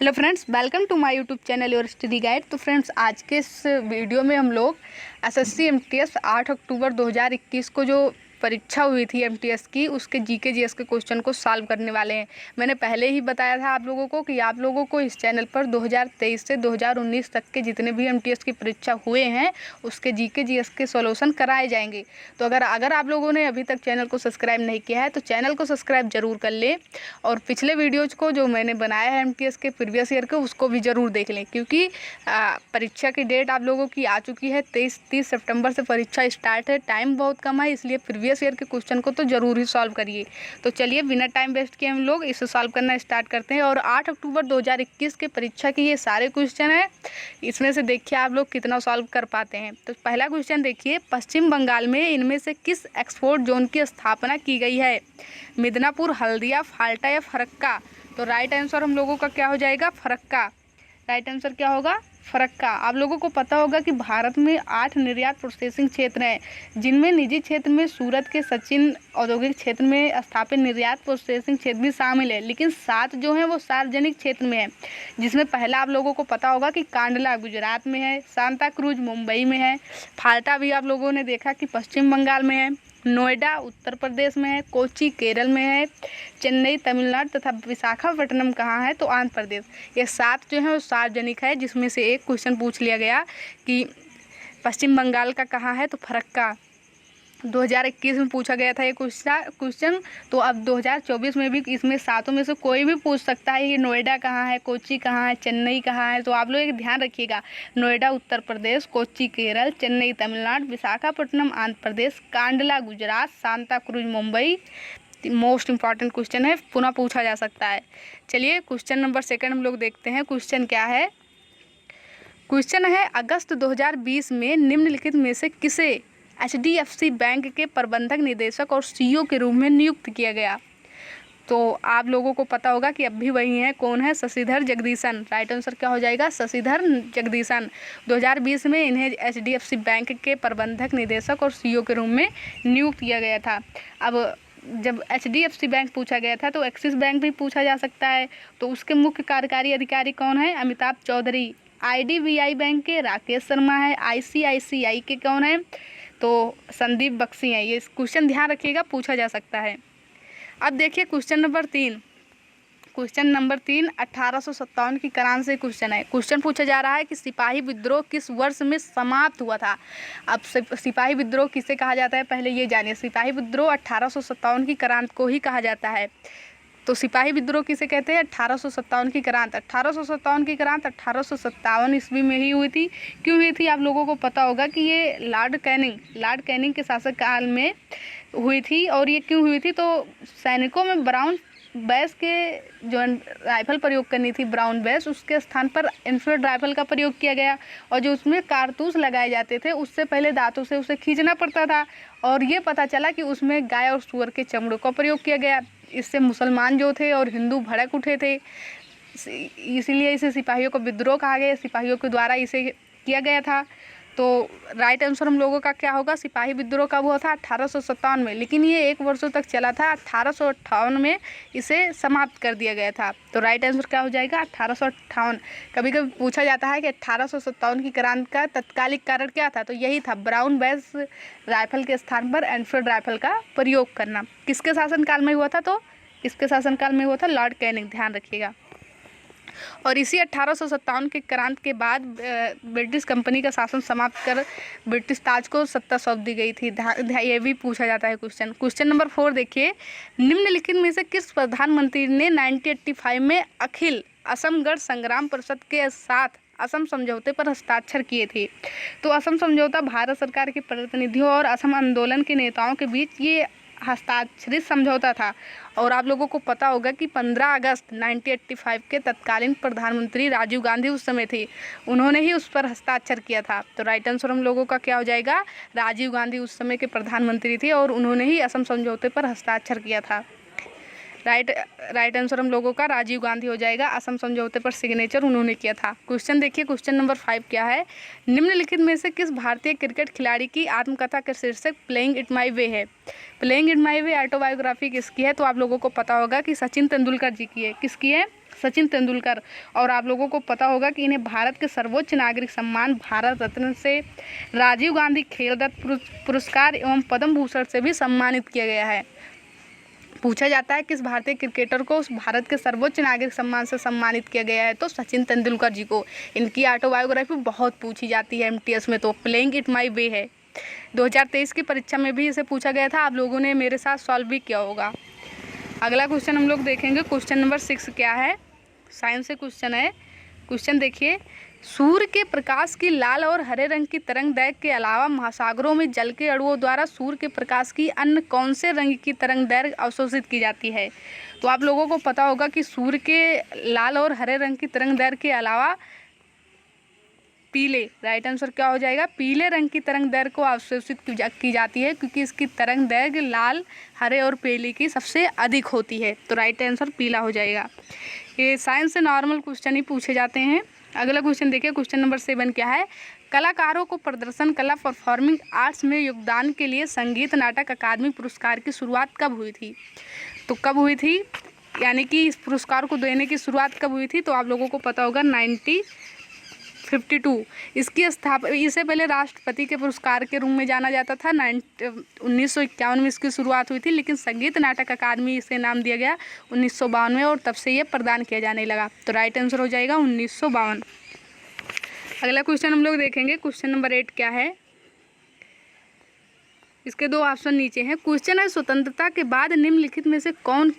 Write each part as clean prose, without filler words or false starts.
Hello friends, welcome to my YouTube channel your study guide. तो friends, आज के इस वीडियो में हम लोग एसएससी एमटीएस 8 अक्टूबर 2021 को जो परीक्षा हुई थी एमटीएस की, उसके जीके जीएस के क्वेश्चन को सॉल्व करने वाले हैं। मैंने पहले ही बताया था आप लोगों को कि आप लोगों को इस चैनल पर 2023 से 2019 तक के जितने भी एमटीएस की परीक्षा हुए हैं उसके जीके जीएस के सॉल्यूशन कराए जाएंगे। तो अगर आप लोगों ने अभी तक चैनल को सब्सक्राइब नहीं किया है तो चैनल को सब्सक्राइब जरूर कर लें, और पिछले वीडियोज़ को जो मैंने बनाया है एमटीएस के प्रीवियस ईयर के उसको भी ज़रूर देख लें, क्योंकि परीक्षा की डेट आप लोगों की आ चुकी है। 30 सितंबर से परीक्षा स्टार्ट है, टाइम बहुत कम है, इसलिए प्रीवियस ईयर के क्वेश्चन को तो ज़रूर ही सॉल्व करिए। तो चलिए बिना टाइम वेस्ट किए हम लोग इसे सॉल्व करना स्टार्ट करते हैं। और 8 अक्टूबर 2021 के परीक्षा के ये सारे क्वेश्चन हैं, इसमें से देखिए आप लोग कितना सॉल्व कर पाते हैं। तो पहला क्वेश्चन देखिए, पश्चिम बंगाल में इनमें से किस एक्सपोर्ट जोन की स्थापना की गई है? मिदनापुर, हल्दिया, फाल्टा या फरक्का? तो राइट आंसर हम लोगों का क्या हो जाएगा? फरक्का। राइट आंसर क्या होगा? फरक्का। आप लोगों को पता होगा कि भारत में 8 निर्यात प्रोसेसिंग क्षेत्र हैं, जिनमें निजी क्षेत्र में सूरत के सचिन औद्योगिक क्षेत्र में स्थापित निर्यात प्रोसेसिंग क्षेत्र भी शामिल है, लेकिन 7 जो हैं वो सार्वजनिक क्षेत्र में है, जिसमें पहला आप लोगों को पता होगा कि कांडला गुजरात में है, सांता क्रूज मुंबई में है, फाल्टा भी आप लोगों ने देखा कि पश्चिम बंगाल में है, नोएडा उत्तर प्रदेश में है, कोच्चि केरल में है, चेन्नई तमिलनाडु तथा विशाखापट्टनम कहाँ है? तो आंध्र प्रदेश। ये 7 जो है वो सार्वजनिक है, जिसमें से एक क्वेश्चन पूछ लिया गया कि पश्चिम बंगाल का कहाँ है? तो फरक्का। 2021 में पूछा गया था ये क्वेश्चन, तो अब 2024 में भी इसमें 7 में से कोई भी पूछ सकता है कि नोएडा कहाँ है, कोच्चि कहाँ है, चेन्नई कहाँ है। तो आप लोग एक ध्यान रखिएगा, Noida Uttar Pradesh, Kochi Kerala, Chennai Tamil Nadu, Visakhapatnam Andhra Pradesh, Kandla Gujarat, Santa Cruz Mumbai. Most important question है, पुनः पूछा जा सकता है। चलिए क्वेश्चन नंबर 2 हम लोग देखते हैं। क्वेश्चन क्या है? क्वेश्चन है, अगस्त 2020 में निम्नलिखित में से किसे एचडीएफसी बैंक के प्रबंधक निदेशक और सीईओ के रूप में नियुक्त किया गया? तो आप लोगों को पता होगा कि अब भी वही है, कौन है? शशिधर जगदीशन। राइट आंसर क्या हो जाएगा? शशिधर जगदीशन। 2020 में इन्हें एचडीएफसी बैंक के प्रबंधक निदेशक और सीईओ के रूप में नियुक्त किया गया था। अब जब एचडीएफसी बैंक पूछा गया था तो एक्सिस बैंक भी पूछा जा सकता है, तो उसके मुख्य कार्यकारी अधिकारी कौन है? अमिताभ चौधरी। आईडीबीआई बैंक के राकेश शर्मा है। आईसीआईसीआई के कौन है? तो संदीप बख्शी हैं। ये क्वेश्चन ध्यान रखिएगा, पूछा जा सकता है। अब देखिए क्वेश्चन नंबर 3। क्वेश्चन नंबर 3 1857 की क्रांति से क्वेश्चन है। क्वेश्चन पूछा जा रहा है कि सिपाही विद्रोह किस वर्ष में समाप्त हुआ था? अब सिपाही विद्रोह किसे कहा जाता है पहले ये जानिए। सिपाही विद्रोह 1857 की क्रांति को ही कहा जाता है। तो सिपाही विद्रोह किसे कहते हैं? 1857 की क्रांति। 1857 की क्रांति 1857 ईस्वी में ही हुई थी। क्यों हुई थी? आप लोगों को पता होगा कि ये लॉर्ड कैनिंग के शासक काल में हुई थी। और ये क्यों हुई थी? तो सैनिकों में ब्राउन बैस के जो राइफल प्रयोग करनी थी, ब्राउन बैस, उसके स्थान पर इन्फिल्ड राइफल का प्रयोग किया गया। और जो उसमें कारतूस लगाए जाते थे उससे पहले दांतों से उसे खींचना पड़ता था, और ये पता चला कि उसमें गाय और सूअर के चमड़ों का प्रयोग किया गया। इससे मुसलमान जो थे और हिंदू भड़क उठे थे, इसीलिए इसे सिपाहियों का विद्रोह कहा गया। सिपाहियों के द्वारा इसे किया गया था। तो राइट आंसर हम लोगों का क्या होगा? सिपाही विद्रोह कब हुआ था? 1857 में, लेकिन ये 1 वर्षों तक चला था। 1858 में इसे समाप्त कर दिया गया था। तो राइट आंसर क्या हो जाएगा? 1858। कभी कभी पूछा जाता है कि 1857 की क्रांति का तत्कालिक कारण क्या था? तो यही था, ब्राउन बैस राइफल के स्थान पर एनफील्ड राइफल का प्रयोग करना। किसके शासनकाल में हुआ था? तो इसके शासनकाल में हुआ था लॉर्ड कैनिंग, ध्यान रखिएगा। और इसी 1857 के क्रांति के बाद ब्रिटिश कंपनी का शासन समाप्त कर ब्रिटिश ताज को सत्ता सौंप दी गई थी। ये भी पूछा जाता है क्वेश्चन। क्वेश्चन नंबर 4 देखिए, निम्नलिखित में से किस प्रधानमंत्री ने 1985 में अखिल असम गण संग्राम परिषद के साथ असम समझौते पर हस्ताक्षर किए थे? तो असम समझौता भारत सरकार के प्रतिनिधियों और असम आंदोलन के नेताओं के बीच ये हस्ताक्षरित समझौता था। और आप लोगों को पता होगा कि 15 अगस्त 1985 के तत्कालीन प्रधानमंत्री राजीव गांधी उस समय थे, उन्होंने ही उस पर हस्ताक्षर किया था। तो राइट आंसर हम लोगों का क्या हो जाएगा? राजीव गांधी उस समय के प्रधानमंत्री थे और उन्होंने ही असम समझौते पर हस्ताक्षर किया था। राइट आंसर हम लोगों का राजीव गांधी हो जाएगा। असम समझौते पर सिग्नेचर उन्होंने किया था। क्वेश्चन देखिए, क्वेश्चन नंबर 5 क्या है? निम्नलिखित में से किस भारतीय क्रिकेट खिलाड़ी की आत्मकथा का शीर्षक प्लेइंग इट माई वे है? Playing it my way autobiography किसकी है? तो आप लोगों को पता होगा कि सचिन तेंदुलकर जी की है। किसकी है? सचिन तेंदुलकर। और आप लोगों को पता होगा कि इन्हें भारत के सर्वोच्च नागरिक सम्मान भारत रत्न से, राजीव गांधी खेल रत्न पुरस्कार एवं पद्म भूषण से भी सम्मानित किया गया है। पूछा जाता है किस भारतीय क्रिकेटर को उस भारत के सर्वोच्च नागरिक सम्मान से सम्मानित किया गया है, तो सचिन तेंदुलकर जी को। इनकी ऑटोबायोग्राफी बहुत पूछी जाती है एमटीएस में, तो प्लेइंग इट माई वे है। 2023 की परीक्षा में भी इसे पूछा गया था, आप लोगों ने मेरे साथ सॉल्व भी किया होगा। अगला क्वेश्चन हम लोग देखेंगे, क्वेश्चन नंबर 6 क्या है, साइंस से क्वेश्चन है। क्वेश्चन देखिए, सूर्य के प्रकाश की लाल और हरे रंग की तरंग दैर्घ्य के अलावा महासागरों में जल के अणुओं द्वारा सूर्य के प्रकाश की अन्य कौन से रंग की तरंग दैर्घ्य अवशोषित की जाती है? तो आप लोगों को पता होगा कि सूर्य के लाल और हरे रंग की तरंग दैर्घ्य के अलावा पीले, राइट आंसर क्या हो जाएगा, पीले रंग की तरंग दैर्घ्य को अवशोषित की जाती है, क्योंकि इसकी तरंग दैर्घ्य लाल, हरे और पीले की सबसे अधिक होती है। तो राइट आंसर पीला हो जाएगा। ये साइंस से नॉर्मल क्वेश्चन ही पूछे जाते हैं। अगला क्वेश्चन देखिए, क्वेश्चन नंबर 7 क्या है, कलाकारों को प्रदर्शन कला परफॉर्मिंग आर्ट्स में योगदान के लिए संगीत नाटक अकादमी पुरस्कार की शुरुआत कब हुई थी? तो कब हुई थी, यानी कि इस पुरस्कार को देने की शुरुआत कब हुई थी? तो आप लोगों को पता होगा 1952। इसकी स्थापना, इससे पहले राष्ट्रपति के पुरस्कार के रूप में जाना जाता था। 1951 में इसकी शुरुआत हुई थी, लेकिन संगीत नाटक अकादमी इसे नाम दिया गया 1952 में, और तब से ये प्रदान किया जाने लगा। तो राइट आंसर हो जाएगा 1952। अगला क्वेश्चन हम लोग देखेंगे, क्वेश्चन नंबर 8 क्या है, इसके 2 ऑप्शन नीचे हैं। क्वेश्चन है, स्वतंत्रता के बाद निम्नलिखित में से कौन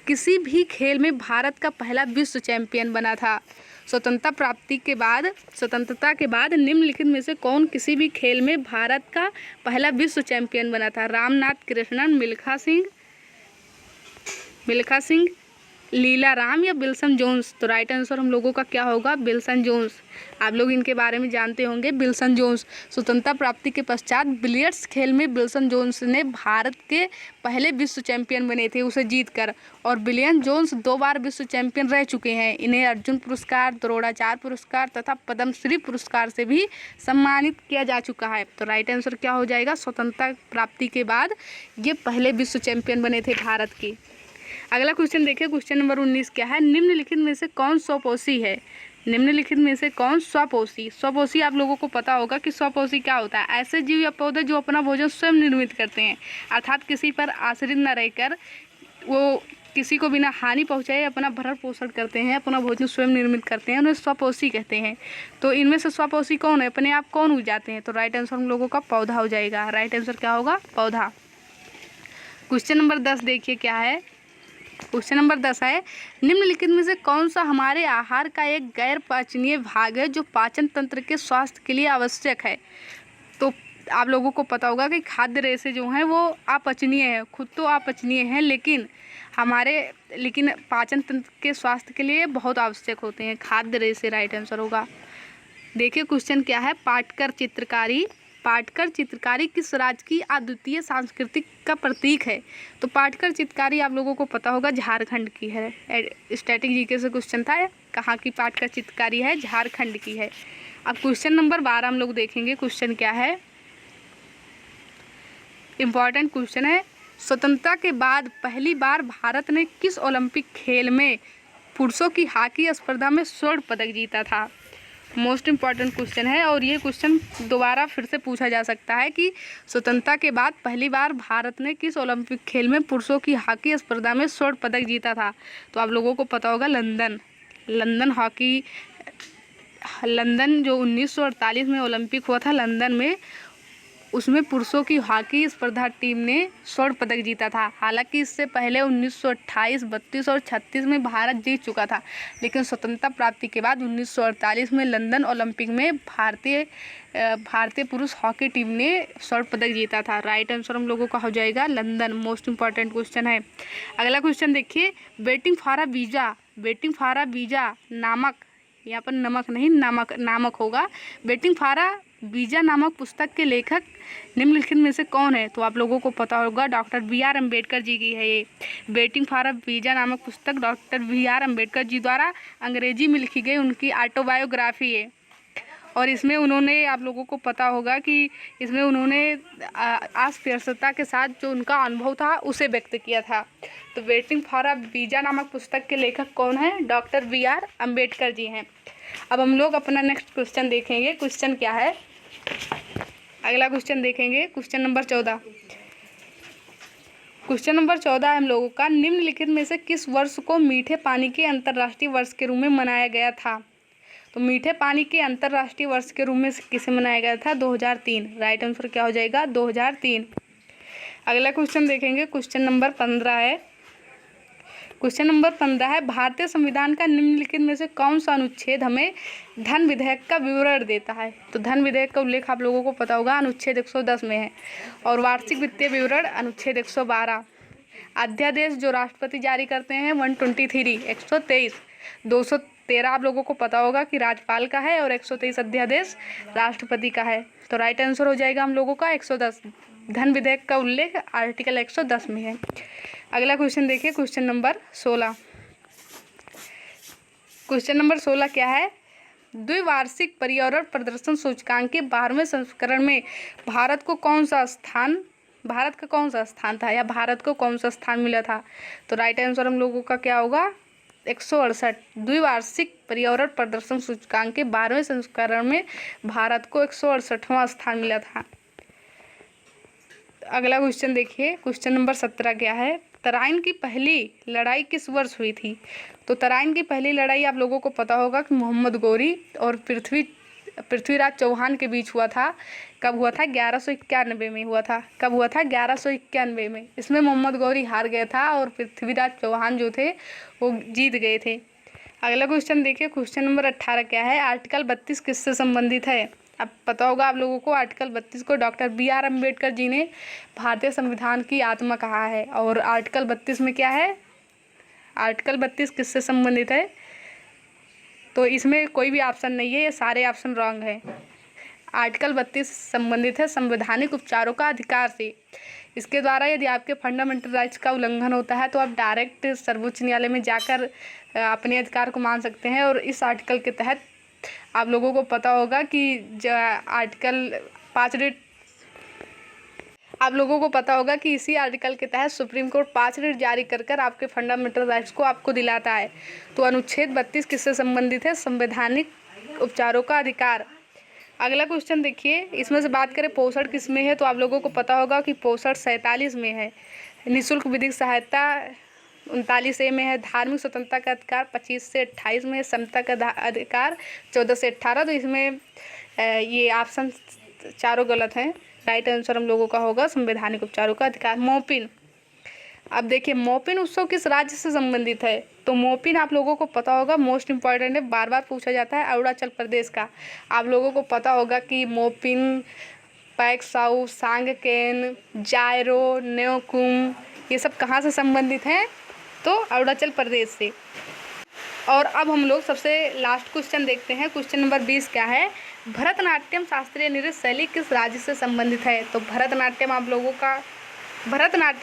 किसी भी खेल में भारत का पहला विश्व चैंपियन बना था? स्वतंत्रता के बाद निम्नलिखित में से कौन किसी भी खेल में भारत का पहला विश्व चैंपियन बना था? रामनाथ कृष्णन, मिल्खा सिंह, लीला राम या विल्सन जोन्स? तो राइट आंसर हम लोगों का क्या होगा, विल्सन जोन्स। आप लोग इनके बारे में जानते होंगे, विल्सन जोन्स। स्वतंत्रता प्राप्ति के पश्चात बिलियर्ड्स खेल में विल्सन जोन्स ने भारत के पहले विश्व चैंपियन बने थे, उसे जीतकर। और विलियम जोन्स 2 बार विश्व चैंपियन रह चुके हैं। इन्हें अर्जुन पुरस्कार, द्रोणाचार्य पुरस्कार तथा पद्मश्री पुरस्कार से भी सम्मानित किया जा चुका है। तो राइट आंसर क्या हो जाएगा, स्वतंत्रता प्राप्ति के बाद ये पहले विश्व चैंपियन बने थे भारत के। अगला क्वेश्चन देखिए, क्वेश्चन नंबर 19 क्या है, निम्नलिखित में से कौन स्वपोषी है? निम्नलिखित में से कौन स्वपोषी? स्वपोषी आप लोगों को पता होगा कि स्वपोषी क्या होता है, ऐसे जीव या पौधे जो अपना भोजन स्वयं निर्मित करते हैं, अर्थात किसी पर आश्रित न रहकर वो किसी को बिना हानि पहुंचाए अपना भरण पोषण करते हैं, अपना भोजन स्वयं निर्मित करते हैं, उन्हें स्वपोषी कहते हैं। तो इनमें से स्वपोषी कौन है, अपने आप कौन उग जाते हैं? तो राइट आंसर हम लोगों का पौधा हो जाएगा। राइट आंसर क्या होगा, पौधा। क्वेश्चन नंबर 10 देखिए क्या है, क्वेश्चन नंबर 10 है, निम्नलिखित में से कौन सा हमारे आहार का एक गैर पाचनीय भाग है जो पाचन तंत्र के स्वास्थ्य के लिए आवश्यक है? तो आप लोगों को पता होगा कि खाद्य रेशे जो हैं वो अपचनीय है, खुद तो अपचनीय हैं, लेकिन पाचन तंत्र के स्वास्थ्य के लिए बहुत आवश्यक होते हैं खाद्य रेशे। राइट आंसर होगा। देखिए क्वेश्चन क्या है, पाटकर चित्रकारी किस राज्य की अद्वितीय सांस्कृतिक का प्रतीक है? तो पाटकर चित्रकारी आप लोगों को पता होगा झारखंड की है। स्टैटिक जीके से क्वेश्चन था, कहाँ की पाटकर चित्रकारी है, झारखंड की है। अब क्वेश्चन नंबर 12 हम लोग देखेंगे, क्वेश्चन क्या है, इम्पॉर्टेंट क्वेश्चन है, स्वतंत्रता के बाद पहली बार भारत ने किस ओलंपिक खेल में पुरुषों की हॉकी स्पर्धा में स्वर्ण पदक जीता था? मोस्ट इम्पॉर्टेंट क्वेश्चन है, और ये क्वेश्चन दोबारा फिर से पूछा जा सकता है कि स्वतंत्रता के बाद पहली बार भारत ने किस ओलंपिक खेल में पुरुषों की हॉकी स्पर्धा में स्वर्ण पदक जीता था? तो आप लोगों को पता होगा लंदन जो 1948 में ओलंपिक हुआ था लंदन में, उसमें पुरुषों की हॉकी स्पर्धा टीम ने स्वर्ण पदक जीता था। हालांकि इससे पहले 1928, 32 और 36 में भारत जीत चुका था, लेकिन स्वतंत्रता प्राप्ति के बाद 1948 में लंदन ओलंपिक में भारतीय पुरुष हॉकी टीम ने स्वर्ण पदक जीता था। राइट आंसर हम लोगों का हो जाएगा लंदन। मोस्ट इंपॉर्टेंट क्वेश्चन है। अगला क्वेश्चन देखिए, वेटिंग फॉर अ वीजा नामक, यहाँ पर नमक नहीं नामक होगा, वेटिंग फॉर अ वीजा नामक पुस्तक के लेखक निम्नलिखित में से कौन है? तो आप लोगों को पता होगा डॉक्टर BR अम्बेडकर जी की है ये। वेटिंग फॉर अ वीजा नामक पुस्तक डॉक्टर BR अम्बेडकर जी द्वारा अंग्रेजी में लिखी गई उनकी ऑटोबायोग्राफी है। और इसमें उन्होंने, आप लोगों को पता होगा कि इसमें उन्होंने अस्पृश्यता के साथ जो उनका अनुभव था उसे व्यक्त किया था। तो वेटिंग फॉर अ वीज़ा नामक पुस्तक के लेखक कौन है? डॉक्टर BR अम्बेडकर जी हैं। अब हम लोग अपना नेक्स्ट क्वेश्चन देखेंगे। क्वेश्चन क्या है? अगला क्वेश्चन देखेंगे, क्वेश्चन नंबर 14। क्वेश्चन नंबर 14 है हम लोगों का, निम्नलिखित में से किस वर्ष को मीठे पानी के अंतर्राष्ट्रीय वर्ष के रूप में मनाया गया था? तो मीठे पानी के अंतर्राष्ट्रीय वर्ष के रूप में किसे मनाया गया था? 2003। राइट आंसर क्या हो जाएगा? 2003। अगला क्वेश्चन देखेंगे, क्वेश्चन नंबर 15 है। क्वेश्चन नंबर 15 है, भारतीय संविधान का निम्नलिखित में से कौन सा अनुच्छेद हमें धन विधेयक का विवरण देता है? तो धन विधेयक का उल्लेख आप लोगों को पता होगा अनुच्छेद 110 में है, और वार्षिक वित्तीय विवरण अनुच्छेद 112। अध्यादेश जो राष्ट्रपति जारी करते हैं 123, 123, 213 आप लोगों को पता होगा कि राज्यपाल का है, और 123 अध्यादेश राष्ट्रपति का है। तो राइट आंसर हो जाएगा हम लोगों का 110। धन विधेयक का उल्लेख आर्टिकल 110 में है। अगला क्वेश्चन देखिए, क्वेश्चन नंबर 16। क्वेश्चन नंबर 16 क्या है? द्विवार्षिक पर्यावरण प्रदर्शन सूचकांक के 12वें संस्करण में भारत का कौन सा स्थान था, या भारत को कौन सा स्थान मिला था? तो राइट आंसर हम लोगों का क्या होगा? 168। द्विवार्षिक पर्यावरण प्रदर्शन सूचकांक के 12वें संस्करण में भारत को 168वां स्थान मिला था। अगला क्वेश्चन देखिए, क्वेश्चन नंबर 17 क्या है? तराइन की पहली लड़ाई किस वर्ष हुई थी? तो तराइन की पहली लड़ाई आप लोगों को पता होगा कि मोहम्मद गौरी और पृथ्वीराज चौहान के बीच हुआ था। कब हुआ था? 1191 में हुआ था। कब हुआ था? 1191 में। इसमें मोहम्मद गौरी हार गया था और पृथ्वीराज चौहान जो थे वो जीत गए थे। अगला क्वेश्चन देखिए, क्वेश्चन नंबर 18 क्या है? आर्टिकल 32 किससे संबंधित है? अब पता होगा आप लोगों को, आर्टिकल 32 को डॉक्टर BR अम्बेडकर जी ने भारतीय संविधान की आत्मा कहा है। और आर्टिकल 32 में क्या है? आर्टिकल 32 किससे संबंधित है? तो इसमें कोई भी ऑप्शन नहीं है, ये सारे ऑप्शन रॉन्ग है। आर्टिकल 32 संबंधित है संवैधानिक उपचारों का अधिकार से। इसके द्वारा यदि आपके फंडामेंटल राइट्स का उल्लंघन होता है तो आप डायरेक्ट सर्वोच्च न्यायालय में जाकर अपने अधिकार को मान सकते हैं। और इस आर्टिकल के तहत आप लोगों को पता होगा कि आर्टिकल 5 आप लोगों को पता होगा कि इसी आर्टिकल के तहत सुप्रीम कोर्ट 5 रिट जारी कर आपके फंडामेंटल राइट्स को आपको दिलाता है। तो अनुच्छेद 32 किससे संबंधित है? संवैधानिक उपचारों का अधिकार। अगला क्वेश्चन देखिए, इसमें से बात करें पोषण किस में है? तो आप लोगों को पता होगा कि पोषण 47 में है। निःशुल्क विधिक सहायता 39A में है। धार्मिक स्वतंत्रता का अधिकार 25 से 28 में है। समता का अधिकार 14 से 18। तो इसमें ये ऑप्शन चारों गलत हैं। राइट आंसर हम लोगों का होगा संवैधानिक उपचारों का अधिकार। मोपिन। अब देखिए, मोपिन उत्सव किस राज्य से संबंधित है? तो मोपिन आप लोगों को पता होगा, मोस्ट इम्पॉर्टेंट है, बार बार पूछा जाता है, अरुणाचल प्रदेश का। आप लोगों को पता होगा कि मोपिन, पैक्साउ, सांगकेन, जायरो, न्योकुम ये सब कहाँ से संबंधित हैं? तो अरुणाचल प्रदेश से। और अब हम लोग सबसे लास्ट क्वेश्चन देखते हैं। क्वेश्चन नंबर 20 क्या है? भरतनाट्यम शास्त्रीय नृत्य शैली किस राज्य से संबंधित है? तो भरतनाट्यम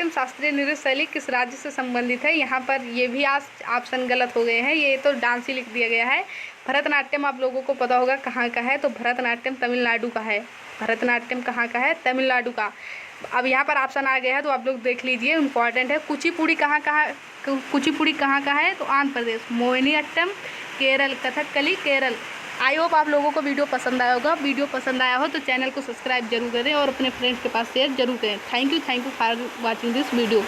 शास्त्रीय नृत्य शैली किस राज्य से संबंधित है? यहाँ पर ये भी ऑप्शन गलत हो गए हैं, ये तो डांस ही लिख दिया गया है। भरतनाट्यम आप लोगों को पता होगा कहाँ का है? तो भरतनाट्यम तमिलनाडु का है। भरतनाट्यम कहाँ का है? तमिलनाडु का। अब यहाँ पर ऑप्शन आ गया है तो आप लोग देख लीजिए, इम्पॉर्टेंट है। कुचिपुड़ी कहाँ का है? तो आंध्र प्रदेश। मोहिनीअट्टम केरल। कथकली केरल। आई होप आप लोगों को वीडियो पसंद आया होगा। वीडियो पसंद आया हो तो चैनल को सब्सक्राइब जरूर करें और अपने फ्रेंड्स के पास शेयर जरूर करें। Thank you for watching this video.